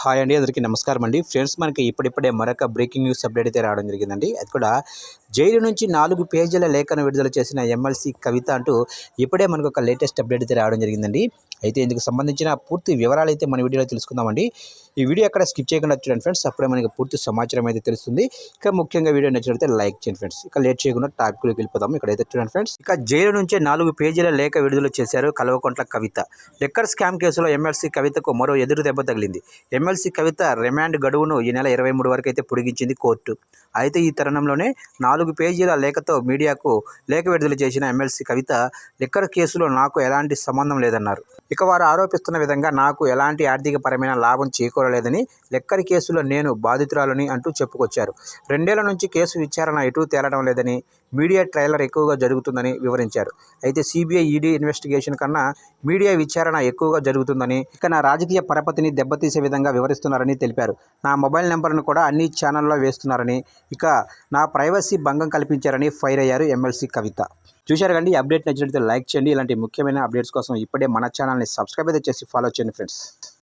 Hi అండి, అందరికీ నమస్కారం అండి. ఫ్రెండ్స్, మనకి ఇప్పుడిప్పుడే మరొక బ్రేకింగ్ న్యూస్ అప్డేట్ అయితే రావడం జరిగిందండి. అది కూడా జైలు నుంచి 4 పేజీల లేఖను విడుదల చేసిన ఎమ్మెల్సీ కవిత అంటూ ఇప్పుడే మనకు ఒక లేటెస్ట్ అప్డేట్ అయితే రావడం జరిగిందండి. అయితే ఇందుకు సంబంధించిన పూర్తి వివరాలు అయితే మన వీడియోలో తెలుసుకుందామండి. ఈ వీడియో ఎక్కడ స్కిప్ చేయకుండా చూడండి ఫ్రెండ్స్, అప్పుడే మనకి పూర్తి సమాచారం అయితే తెలుస్తుంది. ఇక ముఖ్యంగా వీడియో నచ్చినట్లయితే లైక్ చేయండి ఫ్రెండ్స్. ఇక లేట్ చేయకుండా టాపిక్లోకి వెళ్ళిపోదాం. ఇక్కడైతే చూడండి ఫ్రెండ్స్, ఇక జైలు నుంచే 4 పేజీల లేఖ విడుదల చేశారు కల్వకుంట్ల కవిత. లిక్కర్ స్కామ్ కేసులో ఎమ్మెల్సీ కవితకు మరో ఎదురు దెబ్బ తగిలింది. ఎమ్మెల్సీ కవిత రిమాండ్ గడువును ఈ నెల 23 వరకు అయితే పొడిగించింది కోర్టు. అయితే ఈ తరుణంలోనే 4 పేజీల లేఖతో మీడియాకు లేఖ విడుదల చేసిన ఎమ్మెల్సీ కవిత, లిక్కర్ కేసులో నాకు ఎలాంటి సంబంధం లేదన్నారు. ఇక వారు ఆరోపిస్తున్న విధంగా నాకు ఎలాంటి ఆర్థికపరమైన లాభం చేకూరలేదని, లిక్కర్ కేసులో నేను బాధితురాలని అంటూ చెప్పుకొచ్చారు. 2 ఏళ్ల నుంచి కేసు విచారణ ఎటూ తేలడం లేదని, మీడియా ట్రయలర్ ఎక్కువగా జరుగుతుందని వివరించారు. అయితే సిబిఐ, ఈడీ ఇన్వెస్టిగేషన్ కన్నా మీడియా విచారణ ఎక్కువగా జరుగుతుందని, ఇక నా రాజకీయ పరపతిని దెబ్బతీసే విధంగా వివరిస్తున్నారని తెలిపారు. నా మొబైల్ నెంబర్ను కూడా అన్ని ఛానల్లో వేస్తున్నారని, ఇక నా ప్రైవసీ భంగం కల్పించారని ఫైర్ అయ్యారు ఎమ్మెల్సీ కవిత. చూశారు కండి, ఈ అప్డేట్ నచ్చినట్లయితే లైక్ చేయండి. ఇలాంటి ముఖ్యమైన అప్డేట్స్ కోసం ఇప్పుడే మన ఛానల్ని సబ్స్క్రైబ్ అయితే చేసి ఫాలో చేయండి ఫ్రెండ్స్.